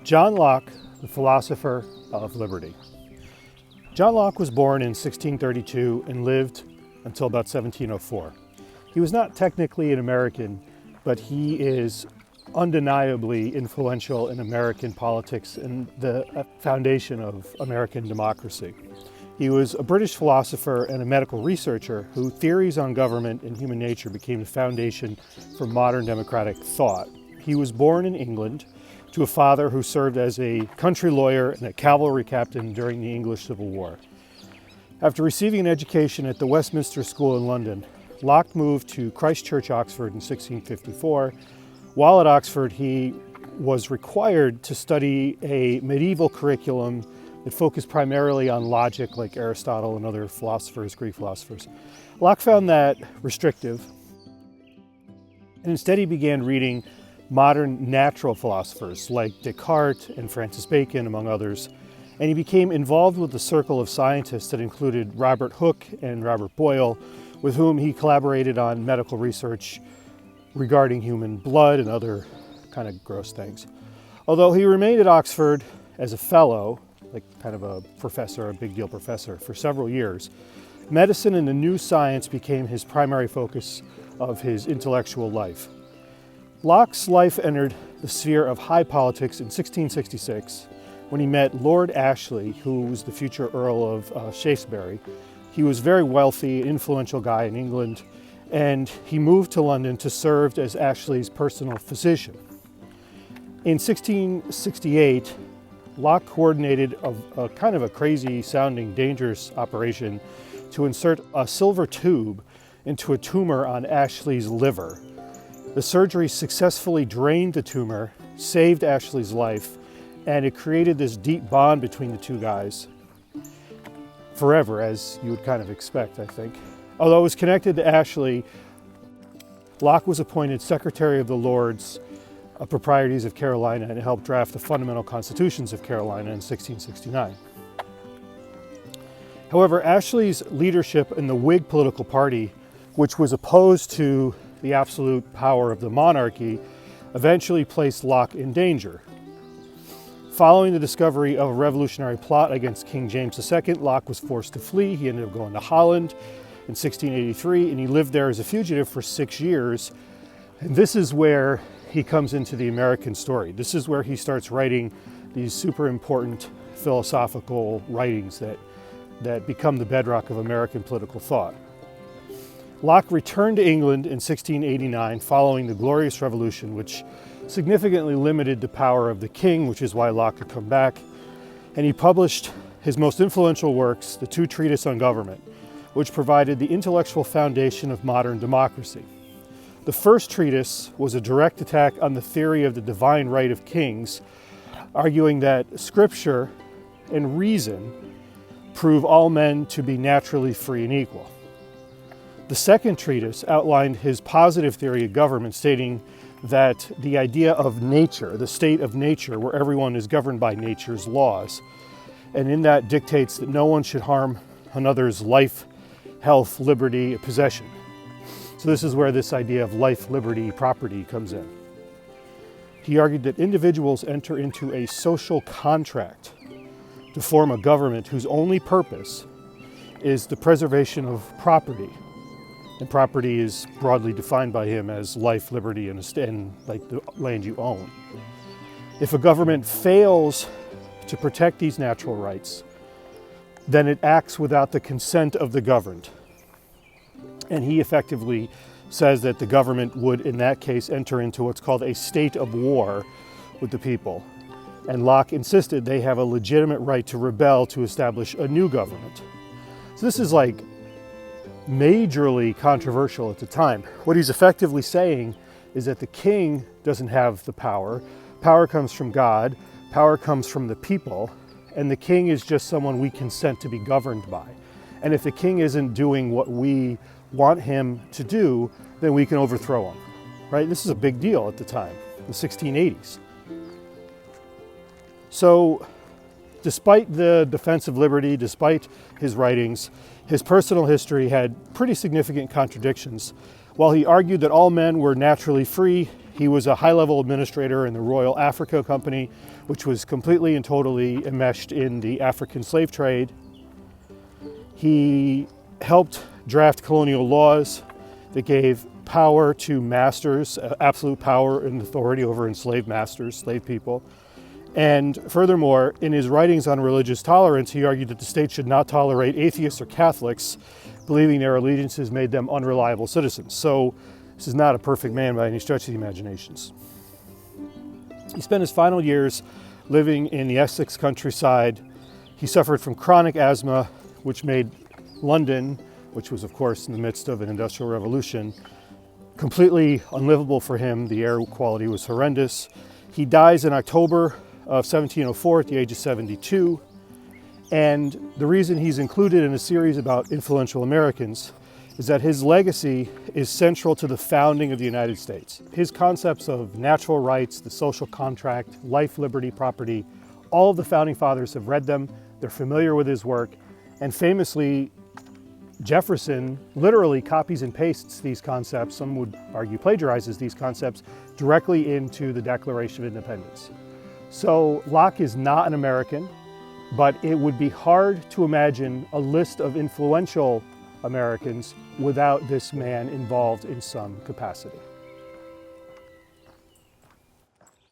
John Locke, the philosopher of liberty. John Locke was born in 1632 and lived until about 1704. He was not technically an American, but he is undeniably influential in American politics and the foundation of American democracy. He was a British philosopher and a medical researcher whose theories on government and human nature became the foundation for modern democratic thought. He was born in England to a father who served as a country lawyer and a cavalry captain during the English Civil War. After receiving an education at the Westminster School in London, Locke moved to Christ Church, Oxford in 1654. While at Oxford, he was required to study a medieval curriculum that focused primarily on logic, like Aristotle and other philosophers, Greek philosophers. Locke found that restrictive, and instead he began reading modern natural philosophers like Descartes and Francis Bacon, among others, and he became involved with a circle of scientists that included Robert Hooke and Robert Boyle, with whom he collaborated on medical research regarding human blood and other kind of gross things. Although he remained at Oxford as a fellow, like kind of a professor, a big deal professor, for several years, medicine and the new science became his primary focus of his intellectual life. Locke's life entered the sphere of high politics in 1666 when he met Lord Ashley, who was the future Earl of Shaftesbury. He was a very wealthy, influential guy in England, and he moved to London to serve as Ashley's personal physician. In 1668, Locke coordinated a kind of a crazy sounding, dangerous operation to insert a silver tube into a tumor on Ashley's liver. The surgery successfully drained the tumor, saved Ashley's life, and it created this deep bond between the two guys forever, as you would kind of expect, I think. Although it was connected to Ashley, Locke was appointed Secretary of the Lords Proprieties of Carolina and helped draft the fundamental constitutions of Carolina in 1669. However, Ashley's leadership in the Whig political party, which was opposed to the absolute power of the monarchy, eventually placed Locke in danger. Following the discovery of a revolutionary plot against King James II, Locke was forced to flee. He ended up going to Holland in 1683, and he lived there as a fugitive for 6 years. And this is where he comes into the American story. This is where he starts writing these super important philosophical writings that become the bedrock of American political thought. Locke returned to England in 1689 following the Glorious Revolution, which significantly limited the power of the king, which is why Locke could come back. And he published his most influential works, the two treatises on government, which provided the intellectual foundation of modern democracy. The first treatise was a direct attack on the theory of the divine right of kings, arguing that scripture and reason prove all men to be naturally free and equal. The second treatise outlined his positive theory of government, stating that the idea of nature, the state of nature, where everyone is governed by nature's laws, and in that dictates that no one should harm another's life, health, liberty, possession. So this is where this idea of life, liberty, property comes in. He argued that individuals enter into a social contract to form a government whose only purpose is the preservation of property. And property is broadly defined by him as life, liberty, and like the land you own. If a government fails to protect these natural rights, then it acts without the consent of the governed. And he effectively says that the government would, in that case, enter into what's called a state of war with the people. And Locke insisted they have a legitimate right to rebel to establish a new government. So this is like majorly controversial at the time. What he's effectively saying is that the king doesn't have the power. Power comes from God, power comes from the people, and the king is just someone we consent to be governed by. And if the king isn't doing what we want him to do, then we can overthrow him, right? This is a big deal at the time, the 1680s. So despite the defense of liberty, despite his writings, his personal history had pretty significant contradictions. While he argued that all men were naturally free, He was a high-level administrator in the Royal Africa Company, which was completely and totally enmeshed in the African slave trade. He helped draft colonial laws that gave power to masters, absolute power and authority over enslaved masters, slave people. And furthermore, in his writings on religious tolerance, he argued that the state should not tolerate atheists or Catholics, believing their allegiances made them unreliable citizens. So this is not a perfect man by any stretch of the imaginations. He spent his final years living in the Essex countryside. He suffered from chronic asthma, which made London, which was of course in the midst of an industrial revolution, completely unlivable for him. The air quality was horrendous. He dies in October of 1704 at the age of 72. And the reason he's included in a series about influential Americans is that his legacy is central to the founding of the United States. His concepts of natural rights, the social contract, life, liberty, property, all of the founding fathers have read them, they're familiar with his work, and famously, Jefferson literally copies and pastes these concepts, some would argue plagiarizes these concepts, directly into the Declaration of Independence. So Locke is not an American, but it would be hard to imagine a list of influential Americans without this man involved in some capacity.